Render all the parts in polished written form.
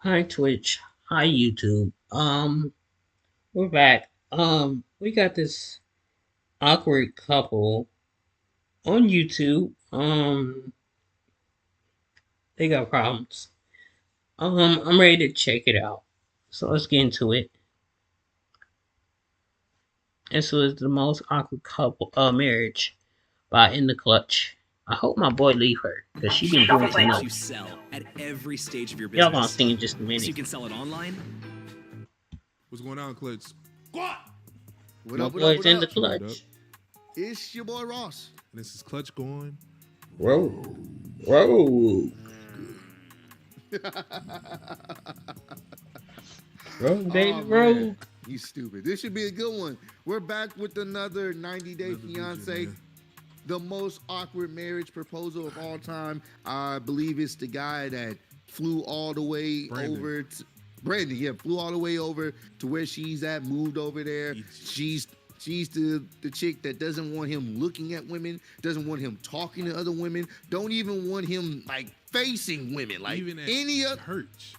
Hi Twitch. Hi YouTube. We're back. We got this awkward couple on YouTube. They got problems. I'm ready to check it out. So let's get into it. This was the most awkward couple marriage by In the Clutch. I hope my boy leave her because she been doing too much. You sell at every stage of your Y'all gonna business. see in just a So minute. you can sell it online. What's going on, Clutch? What My up, what boy's up, in what the up? What up? clutch. It's your boy Ross. And this is Clutch going. Whoa. Whoa. Roll, baby, Oh, roll. man. You stupid. This should be a good one. We're back with another 90 Day Another Fiance. video, man. The most awkward marriage proposal of all time. I believe it's the guy that flew all the way Brandon. over to Brandon, yeah, flew all the way over to where she's at, moved over there. She's the chick that doesn't want him looking at women, doesn't want him talking to other women, don't even want him like facing women. Like Even at any other church.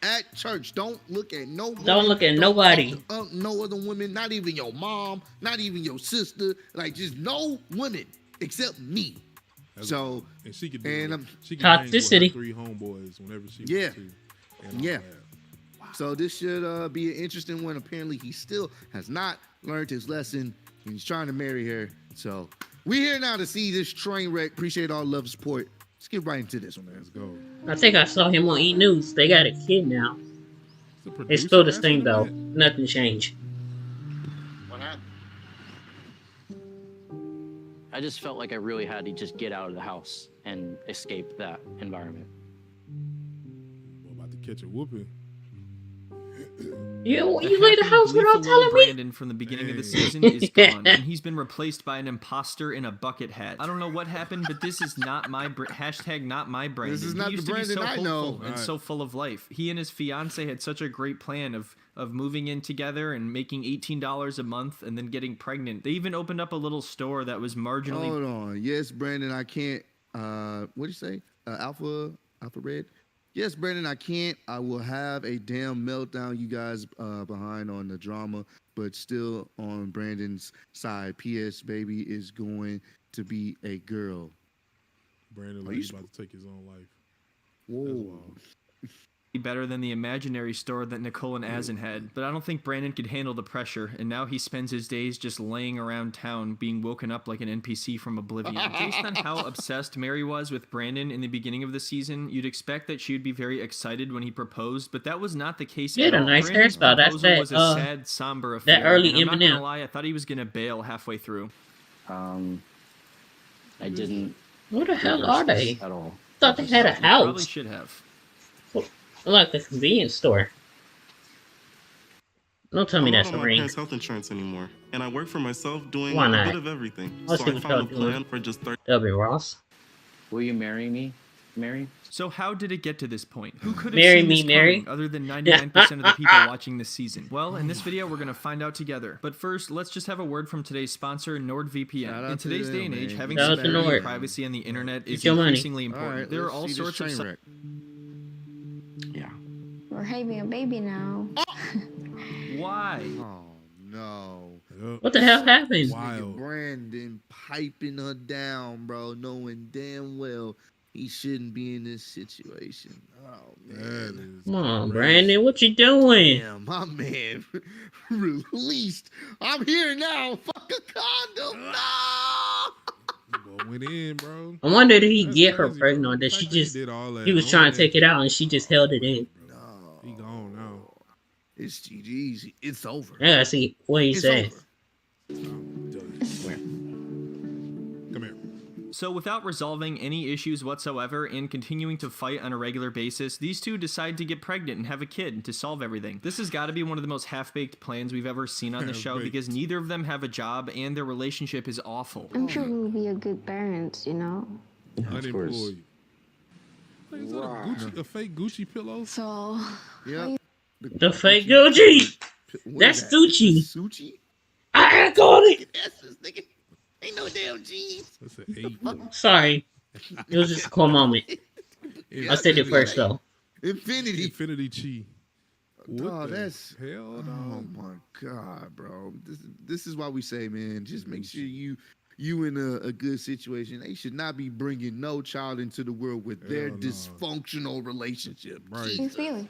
at church, don't look at no woman, Don't look at don't nobody. talk to, no other women, not even your mom, not even your sister, like just no women except me. So And she could do and it. She could Toxicity. hang with her 3 homeboys whenever she Yeah. wants to. And all Yeah. that. So this should be an interesting one. Apparently, he still has not learned his lesson. He's trying to marry her. So we're here now to see this train wreck. Appreciate all the love and support. Let's get right into this one, man. Let's go. I think I saw him on E! News. They got a kid now. The It's producer still the asking same him though. that? Nothing changed. What happened? I just felt like I really had to just get out of the house and escape that environment. Well, about to catch a whooping. You leave the house without telling me? Brandon from the beginning of the season is gone, and he's been replaced by an imposter in a bucket hat. I don't know what happened, but this is not my hashtag not my Brandon. This is not he the used to be so Brandon I know. hopeful and so full of life. He and his fiance had such a great plan of moving in together and making $18 a month and then getting pregnant. They even opened up a little store that was marginally. Hold on. Yes, Brandon, I can't. What'd you say? Alpha Red? Yes, Brandon, I can't. I will have a damn meltdown. You guys behind on the drama, but still on Brandon's side. P.S. Baby is going to be a girl. Brandon Are like you he's about to take his own life. Whoa. wild. better than the imaginary store that Nicole and Asin had, but I don't think Brandon could handle the pressure, and now he spends his days just laying around town being woken up like an NPC from Oblivion. Based on how obsessed Mary was with Brandon in the beginning of the season, you'd expect that she would be very excited when he proposed, but that was not the case He at had a all. nice Brandon's hairstyle. That's proposal that, was a sad, somber affair, early and I'm not Eminem. gonna lie, I thought he was gonna bail halfway through. I didn't Where the hell are they? at all. Thought they had a He probably house. should have. Like the convenience store. Don't tell me I'm that's not a on my ring. parents' health insurance anymore, and I work for myself doing Why a not? bit of everything. Let's so see I what found a y'all doing. plan for just 30. W. Ross. Will you marry me, Mary? So how did it get to this point? Who could have Marry seen me, this Mary. coming other than 99% of the people watching this season? Well, in this video, we're going to find out together. But first, let's just have a word from today's sponsor, Shout NordVPN. out In to today's them, day and age, man. having Shout out to security Nord. and privacy on the internet is Get your money. increasingly All important. right, There are let's all see this sorts of train wreck. Yeah. We're having a baby now. Why? Oh no. Yup. What the hell happened? Wild. Brandon piping her down, bro, knowing damn well he shouldn't be in this situation. Oh That man. is Come on, crazy. Brandon. What you doing? Damn, my man released. I'm here now. Fuck a condom. No. Boy went in, bro. I wonder did he That's get her crazy, pregnant bro. or The did fact she that he just did all that, he was knowing trying to that- take it out and she just held it in. No. He gone now. It's GG's. It's over. I gotta see what he It's says. over. Come here. So without resolving any issues whatsoever and continuing to fight on a regular basis, these two decide to get pregnant and have a kid to solve everything. This has got to be one of the most half-baked plans we've ever seen on the show Half-baked. because neither of them have a job and their relationship is awful. I'm sure we'll be a good parent, you know? I didn't pull you. Hey, is that a fake Gucci pillow? So, Yeah. The fake Gucci. What That's is that? Suchi. Suchi? I got it. That's this nigga. Ain't no damn G's. That's an 8. Sorry. It was just a cool moment. I said it first though. Infinity. Infinity Chi. What Oh, the that's hell, oh dog? my god, bro. This is why we say, man, just make sure you in a good situation. They should not be bringing no child into the world with their Hell no. dysfunctional relationship. Right. How you Jesus. feeling?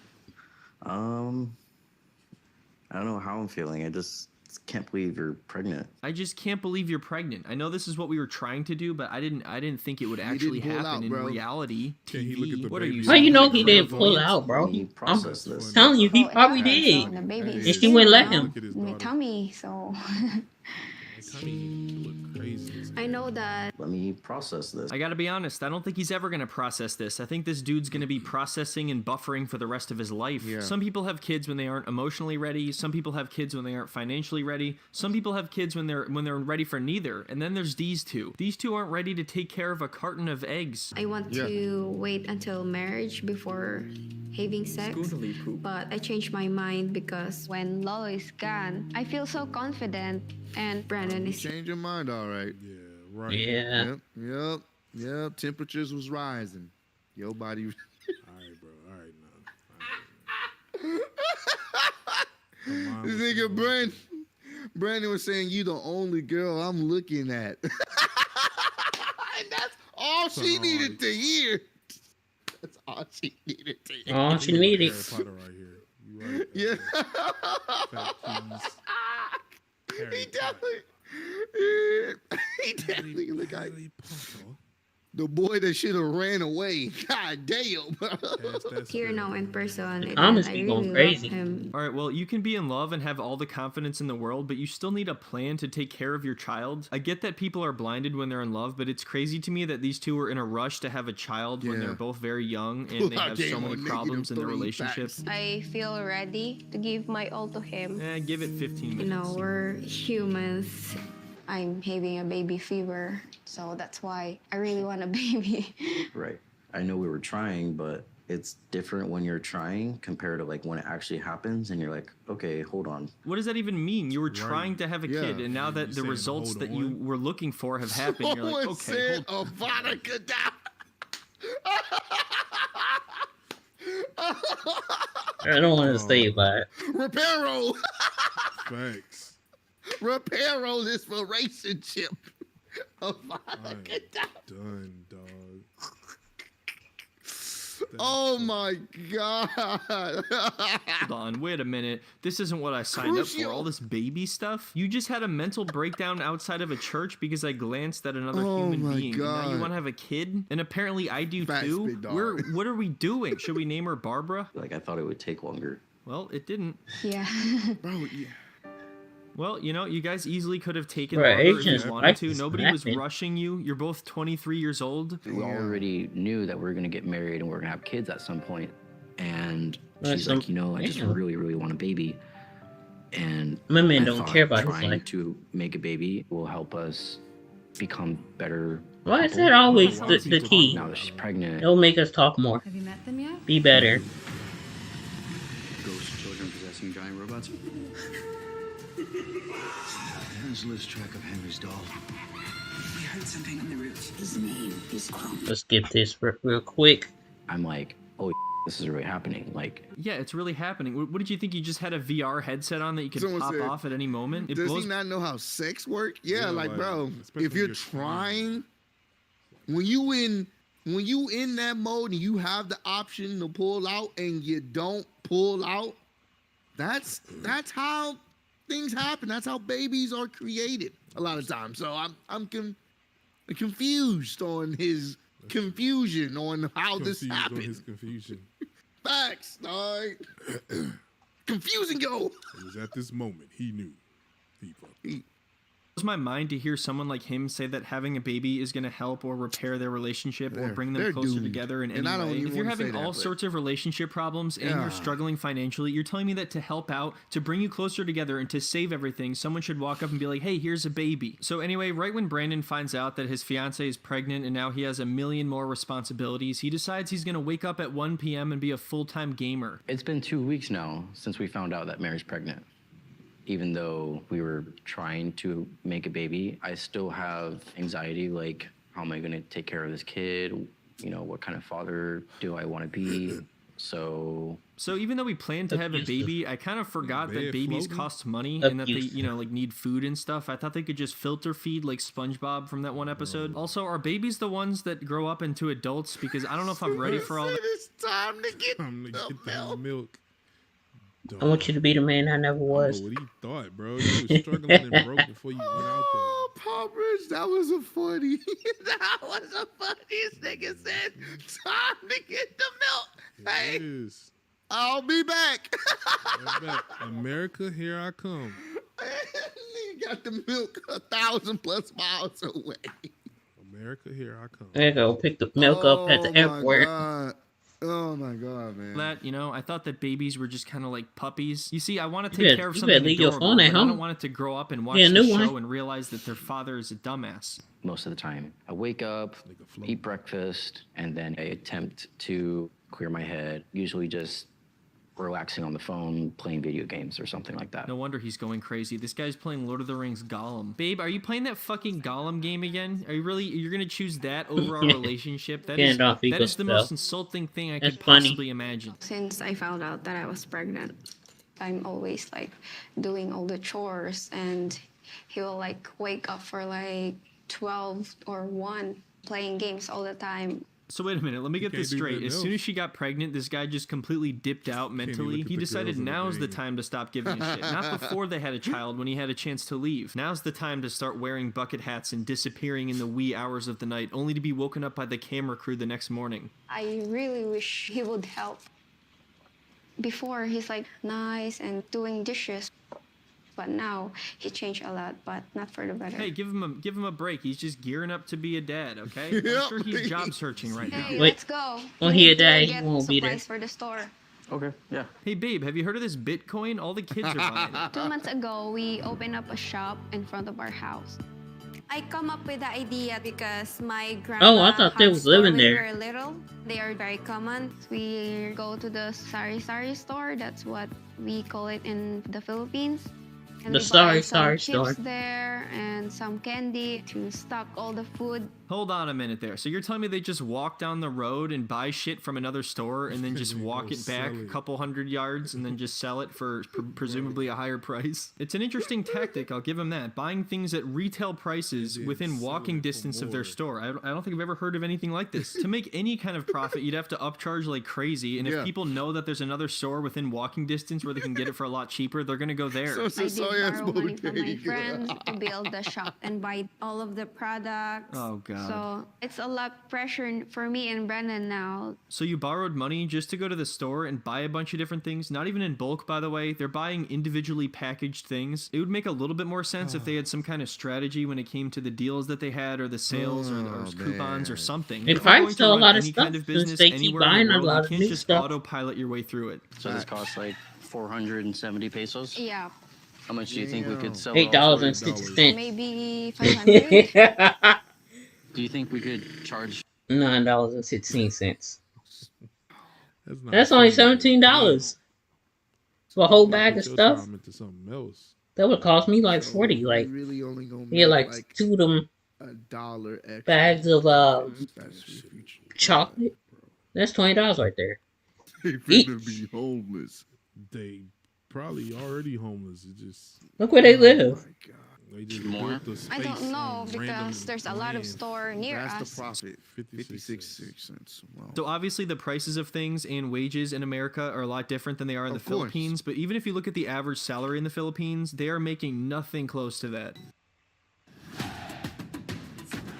I don't know how I'm feeling. I just can't believe you're pregnant. I just can't believe you're pregnant. I know this is what we were trying to do, but I didn't think it would actually didn't pull happen out, in bro. reality. Can't he TV. look at the What are baby you? and How you know some he kind of didn't pull clairvoyant? out, bro? Let me process That's this. funny. Telling you, he Well, it probably happens did. when the baby Hey, is And she here wouldn't let now him. Look at his in the daughter. tummy, so Tommy look crazy. I know that Let me process this. I gotta be honest, I don't think he's ever gonna process this. I think this dude's gonna be processing and buffering for the rest of his life. Yeah. Some people have kids when they aren't emotionally ready. Some people have kids when they aren't financially ready. Some people have kids when they're ready for neither. And then there's these two. These two aren't ready to take care of a carton of eggs. I want to wait until marriage before having sex. But I changed my mind because when Lolo is gone, I feel so confident and Brandon is Change your mind, all right. Yeah, right. Yeah. Yep. Temperatures was rising. Your body. All right, bro. All right, now. All right. This nigga Brandon was saying you the only girl I'm looking at. And that's all she needed to hear. That's all she needed to hear. All she needed. Harry Potter right here. You right. Yeah. Fat keys. Harry He Potter. definitely look like Harry Potter. the boy that should have ran away. God damn. That's here now in person. And Honestly, I going really crazy. love him. All right, well, you can be in love and have all the confidence in the world, but you still need a plan to take care of your child. I get that people are blinded when they're in love, but it's crazy to me that these two are in a rush to have a child when Yeah. they're both very young and they have so Damn, many on problems in their -3 relationship. facts. I feel ready to give my all to him. Give it 15 You minutes. know, we're humans. I'm having a baby fever, so that's why I really want a baby. Right. I know we were trying, but it's different when you're trying compared to like when it actually happens and you're like, okay, hold on. What does that even mean? You were trying to have a Yeah. kid, and now that You the saying results hold that you on? were looking for have happened, you're like, Someone okay, said hold Avada Kedavra. I don't want to say about it. Reparo. Facts. Reparo this relationship. Avada I'm Kedavra. done, dog. Oh my God. on, wait a minute. This isn't what I signed up for. Crucial. All this baby stuff? You just had a mental breakdown outside of a church because I glanced at another Oh human my being. And now you God. want to have a kid? And apparently I do Facts, too. big dog. What are we doing? Should we name her Barbara? Like I thought it would take longer. Well, it didn't. Yeah. Bro, yeah. Well, you know, you guys easily could have taken Right, longer if agents you wanted like to. this Nobody was snapping. rushing you. You're both 23 years old. We already knew that we were gonna get married and we are gonna have kids at some point. And Well, she's some- like, you know, I just yeah. really, really want a baby. And Women I don't thought care about his trying life. to make a baby will help us become better. Why is couple. that always Why the is he key? Now that she's pregnant, It'll make us talk more. Have you met them yet? Be better. Ghost children possessing giant robots. Let's lose track of Henry's doll. We heard something on the roof. His name is Chrome. Let's skip this real quick. I'm like, oh, this is really happening. Like, Yeah, it's really happening. What did you think? You just had a VR headset on that you could Someone pop said, off at any moment? It Does blows he not know how sex work? Yeah, Yeah, like, like, bro, especially if when you're you're trying, when you in that mode and you have the option to pull out and you don't pull out, that's how things happen. That's how babies are created a lot of times. So I'm confused on his confusion on how this Confused on happened. his confusion. Facts, dog. Confusing, yo. It was at this moment he knew. He fucked. blows my mind to hear someone like him say that having a baby is going to help or repair their relationship or bring them they're closer doomed. together in And I any don't way. even If you're wanna say having that, all but- sorts of relationship problems and Yeah. you're struggling financially, you're telling me that to help out, to bring you closer together and to save everything, someone should walk up and be like, hey, here's a baby. So anyway, right when Brandon finds out that his fiance is pregnant and now he has a million more responsibilities, he decides he's going to wake up at 1 p.m. and be a full-time gamer. It's been 2 weeks now since we found out that Mary's pregnant. Even though we were trying to make a baby, I still have anxiety, like, how am I gonna take care of this kid? You know, what kind of father do I wanna be? So even though we planned to have a Abusive. baby, I kind of forgot that Bed babies floating? cost money and that they, Abusive. like need food and stuff. I thought they could just filter feed like SpongeBob from that one episode. Also, are babies the ones that grow up into adults? Because I don't know if I'm ready for all that. It's time to get Time to get that milk. milk. I want you to be the man I never I don't was. know what he thought, bro. You was struggling and broke before you went out Oh, Paul Bridge, that was a funny. That was the funniest nigga said. Time to get the milk. there. Hey, Yes. I'll be back. Right back. America, here I come. He got the milk 1,000+ miles away. America, here I come. There you go. Pick the milk up at the airport. God. Oh my God, man. That, I thought that babies were just kind of like puppies. You see, I want to You take better- care of you something better leave your adorable, phone but at I don't home. want it to grow up and watch Yeah, the new show one. and realize that their father is a dumbass. most of the time, I wake up, Like a float. eat breakfast, and then I attempt to clear my head. Usually just relaxing on the phone, playing video games or something like that. No wonder he's going crazy. This guy's playing Lord of the Rings Gollum. Babe, are you playing that fucking Gollum game again? Are you really? You're gonna choose that over our relationship? That is Gandalf that equals is the spell. most insulting thing I That's could funny. possibly imagine. Since I found out that I was pregnant, I'm always like doing all the chores, and he will like wake up for like 12 or 1 playing games all the time. So wait a minute, let me get can't this do straight. nothing As soon else. as she got pregnant, this guy just completely dipped out even mentally. look at He the decided girls in the now's the game. time to stop giving a shit. Not before they had a child when he had a chance to leave. Now's the time to start wearing bucket hats and disappearing in the wee hours of the night, only to be woken up by the camera crew the next morning. I really wish he would help. Before, he's like nice and doing dishes, but now he changed a lot, but not for the better. Hey, give him a break. He's just gearing up to be a dad, okay? I'm Yep. sure he's job searching right now. Hey, Wait. let's go. When We he need a dad, to he get won't be there. supplies for the store. Okay, yeah. Hey babe, have you heard of this Bitcoin? All the kids are buying it. 2 months ago, we opened up a shop in front of our house. I come up with the idea because my grandma Oh, I thought they had was store living when we there. were little. They are very common. We go to the sari-sari store. That's what we call it in the Philippines. And The we buy some sari-sari chips store. there and some candy to stock all the food. Hold on a minute there. So you're telling me they just walk down the road and buy shit from another store and then just They walk go it back sell a it. couple hundred yards and then just sell it for presumably a higher price? It's an interesting tactic, I'll give them that. Buying things at retail prices then within sell walking it for distance of their more. store. I don't think I've ever heard of anything like this. To make any kind of profit, you'd have to upcharge like crazy. And if Yeah. people know that there's another store within walking distance where they can get it for a lot cheaper, they're going to go there. So it's I a did soy-ass borrow money from my bodega. friends to build the shop and buy all of the products. Oh, God. So it's a lot pressure for me and Brennan now. So you borrowed money just to go to the store and buy a bunch of different things, not even in bulk, by the way. They're buying individually packaged things. It would make a little bit more sense if they had some kind of strategy when it came to the deals that they had or the sales or Oh, coupons or man. something. They If you're probably going to sell a run lot of any kind stuff of since business they keep anywhere in buying the a world, lot you of can't new just stuff. autopilot your way through it. So this costs like 470 pesos? Yeah, How much do you think we Damn. could sell it all for? $8.60. maybe 500. Do you think we could charge $9.16. not That's only funny. $17 for a whole Put bag of your stuff. time into something else. That would cost me like 40. Like, You really only gonna yeah, make like 2 of them $1 extra. bags of That's chocolate. That's $20 right there. They Eat. finna be homeless. They probably already homeless. It just Look where they live. they just More? built the space I don't know on because random there's a lot of land. store near That's us. the profit. 56 cents. Wow. So obviously the prices of things and wages in America are a lot different than they are in the Of course. Philippines. But even if you look at the average salary in the Philippines, they are making nothing close to that.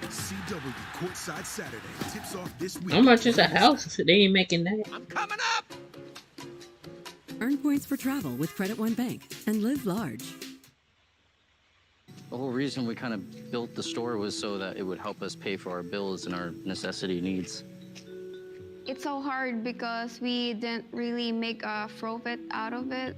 CW Courtside Saturday tips off this week. How much is a house? They ain't making that. I'm coming up. Earn points for travel with Credit One Bank and live large. The whole reason we kind of built the store was so that it would help us pay for our bills and our necessity needs. It's so hard because we didn't really make a profit out of it.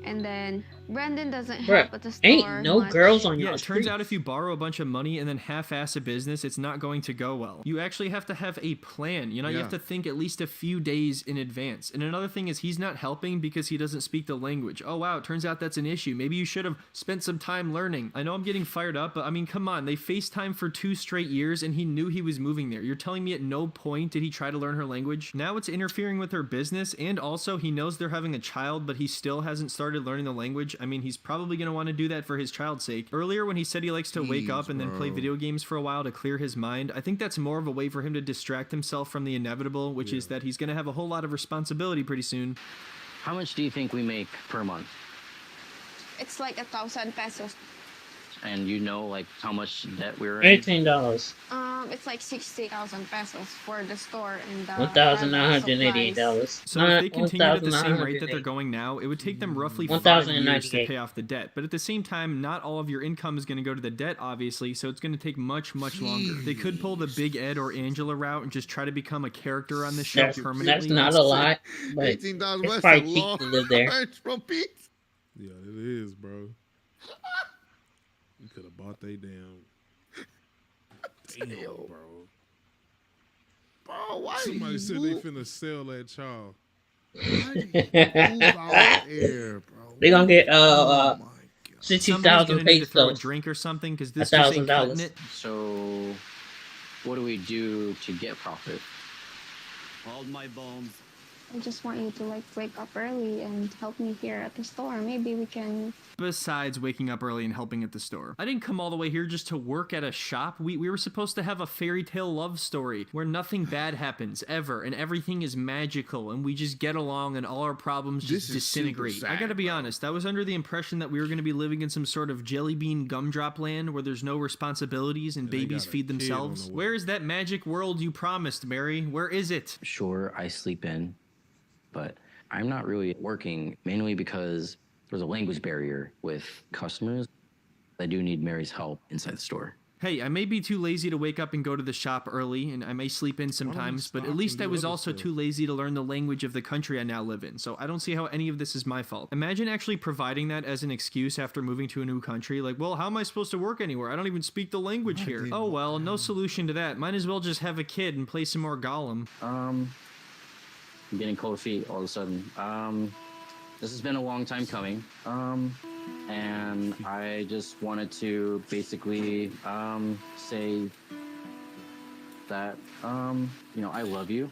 And then Brandon doesn't Bruh, help at the store ain't no much. girls on Yeah, your it turns street. out if you borrow a bunch of money and then half-ass a business, it's not going to go well. You actually have to have a plan. You know, you have Yeah. to think at least a few days in advance. And another thing is he's not helping because he doesn't speak the language. Oh, wow, it turns out that's an issue. Maybe you should have spent some time learning. I know I'm getting fired up, but I mean, come on. They FaceTime for 2 straight years and he knew he was moving there. You're telling me at no point did he try to learn her language? Now it's interfering with her business, and also he knows they're having a child, but he still hasn't started learning the language. I mean, he's probably going to want to do that for his child's sake. Earlier when he said he likes to wake up and then play video games for a while to clear his mind, I think that's more of a way for him to distract himself from the inevitable, which is that he's going to have a whole lot of responsibility pretty soon. How much do you think we make per month? It's like 1,000 pesos. And you know, like, how much debt we're in? $18. It's like 60,000 pesos for the store and the $1,988. So if they continued at the same rate that they're going now, it would take them roughly 5 years to pay off the debt. But at the same time, not all of your income is going to go to the debt, obviously, so it's going to take much, much longer. They could pull the Big Ed or Angela route and just try to become a character on the show permanently. That's not a lot, but 18,000 it's West probably is cheap long. to live there. From Pete. Yeah, it is, bro. You could have bought they damn. Damn, bro. Bro, why Somebody you said move? they finna sell that child. Move out there, bro. They gonna get Somebody's 60,000 gonna need to throw a pesos. drink or something because this just ain't cutting $1,000. it. So, what do we do to get profit? Hold my bombs. I just want you to like wake up early and help me here at the store. Maybe we can. Besides waking up early and helping at the store, I didn't come all the way here just to work at a shop. We were supposed to have a fairy tale love story where nothing bad happens ever and everything is magical and we just get along and all our problems just disintegrate. I gotta be honest, I was under the impression that we were gonna be living in some sort of jelly bean gumdrop land where there's no responsibilities and babies feed themselves. Where is that magic world you promised, Mary? Where is it? Sure, I sleep in, but I'm not really working, mainly because there's a language barrier with customers. I do need Mary's help inside the store. Hey, I may be too lazy to wake up and go to the shop early, and I may sleep in sometimes, but at least I was also too lazy to learn the language of the country I now live in, so I don't see how any of this is my fault. Imagine actually providing that as an excuse after moving to a new country, like, well, how am I supposed to work anywhere? I don't even speak the language here. Oh well, no solution to that. Might as well just have a kid and play some more Gollum. I'm getting cold feet all of a sudden. This has been a long time coming. And I just wanted to basically say that, you know, I love you.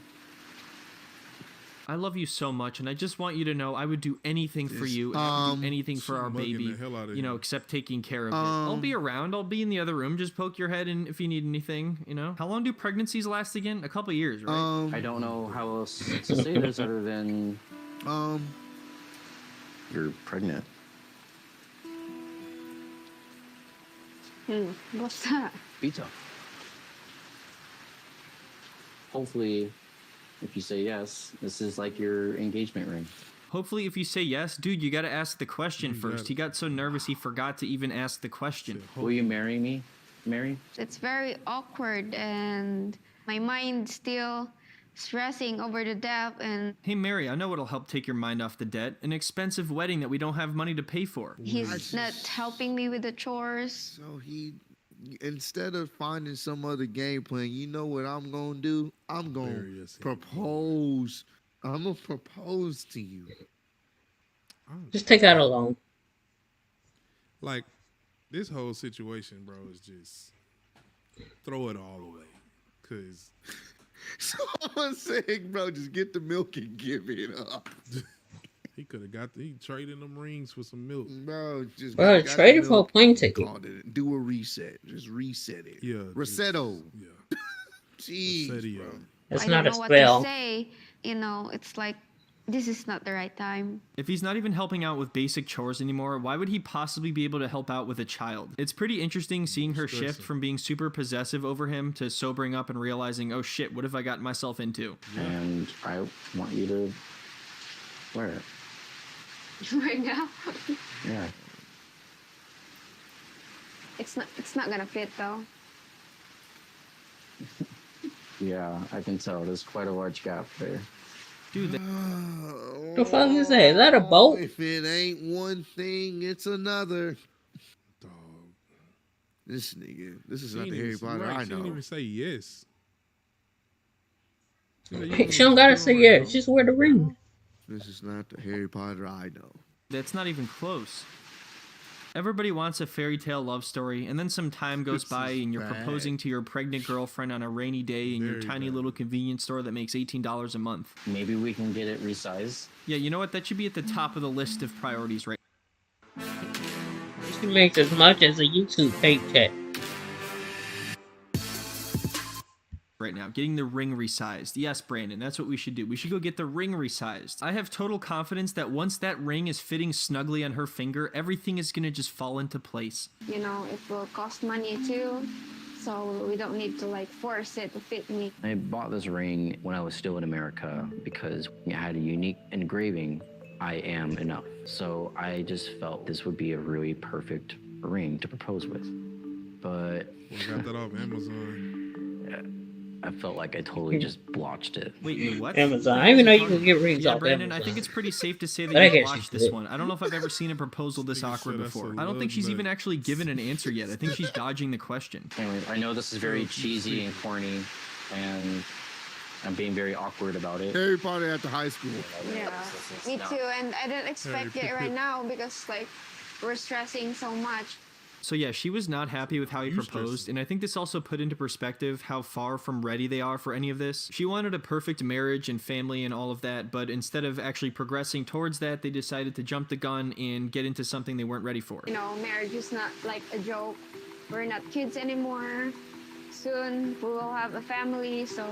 I love you so much, and I just want you to know I would do anything for you, and I would do anything for our baby, you know, except taking care of it. I'll be around. I'll be in the other room. Just poke your head in if you need anything, you know? How long do pregnancies last again? A couple years, right? I don't know how else to say this other than, you're pregnant. What's that? Pizza. Hopefully, if you say yes, this is like your engagement ring. Hopefully, if you say yes, dude, you gotta ask the question first. He got so nervous he forgot to even ask the question. Will you marry me, Mary? It's very awkward and my mind still stressing over the debt and Hey, Mary, I know what'll help take your mind off the debt. An expensive wedding that we don't have money to pay for. he's not helping me with the chores. So instead of finding some other game plan, you know what I'm gonna do? I'm gonna propose. I'm gonna propose to you. Just take out a loan. Like, this whole situation, bro, is just throw it all away. Cause Someone saying, bro, just get the milk and give it up. he could have he traded them rings for some milk. Bro, just trade it for a plane ticket. Do a reset. Just reset it. Yeah. Resetto. Yeah. Jeez, Resetio. bro. That's I not don't a know spell. what to say. You know, it's like this is not the right time. If he's not even helping out with basic chores anymore, why would he possibly be able to help out with a child? It's pretty interesting seeing her shift from being super possessive over him to sobering up and realizing, oh shit, what have I gotten myself into? And I want you to wear it. Right now, Yeah. it's not gonna fit though. Yeah, I can tell. There's quite a large gap there. Dude, The fuck is that? Is that a boat? If it ain't one thing, it's another. Dog. This nigga. This is She not ain't the Harry even- Potter right, I She didn't know. even say yes. She don't gotta say yes. Just wear the ring. This is not the Harry Potter I know. that's not even close. Everybody wants a fairy tale love story, and then some time goes This by is and you're bad. proposing to your pregnant girlfriend on a rainy day in your Very tiny bad. little convenience store that makes $18 a month. Maybe we can get it resized. Yeah, you know what? That should be at the top of the list of priorities right She makes as much as a YouTube paycheck. now. Getting the ring resized. Yes, Brandon, that's what we should do. We should go get the ring resized. I have total confidence that once that ring is fitting snugly on her finger, everything is gonna just fall into place. You know, it will cost money too, so we don't need to like force it to fit me. I bought this ring when I was still in America because it had a unique engraving, I am enough. So I just felt this would be a really perfect ring to propose with. But We got that off Amazon. I felt like I totally just blotched it. Wait, you what? Amazon. I didn't even know you could get rings Yeah, off Brandon, Amazon. I think it's pretty safe to say But I that you guess watched you this did. one. I don't know if I've ever seen a proposal this Nigga awkward said that's before. a I don't think she's love even bug. actually given an answer yet. I think she's dodging the question. Anyway, I know this is very cheesy and corny, and I'm being very awkward about it. Harry Potter after high school. Yeah, me too. And I didn't expect it right now because like we're stressing so much. So yeah, she was not happy with how he proposed, and I think this also put into perspective how far from ready they are for any of this. She wanted a perfect marriage and family and all of that, but instead of actually progressing towards that, they decided to jump the gun and get into something they weren't ready for. You know, marriage is not like a joke. We're not kids anymore. Soon we will have a family, so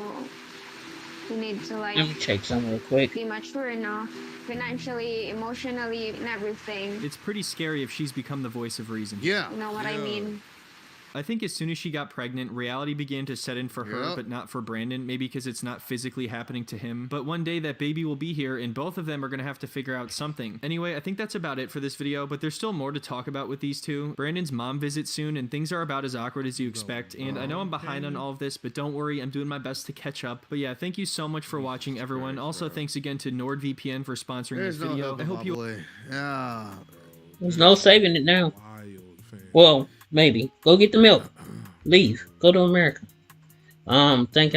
we need to like Let me check something real quick. be mature enough, financially, emotionally, and everything. It's pretty scary if she's become the voice of reason. Yeah. You know what I mean? I think as soon as she got pregnant, reality began to set in for her, Yep. but not for Brandon, maybe because it's not physically happening to him. But one day that baby will be here, and both of them are going to have to figure out something. Anyway, I think that's about it for this video, but there's still more to talk about with these two. Brandon's mom visits soon, and things are about as awkward as you expect, and I know I'm behind on all of this, but don't worry, I'm doing my best to catch up. But yeah, thank you so much for watching, everyone. Also, thanks again to NordVPN for sponsoring There's this no video. help I my hope you... boy. Yeah. There's no saving it now. Wild fan. Well, maybe. Go get the milk. Leave. Go to America. Thank y'all.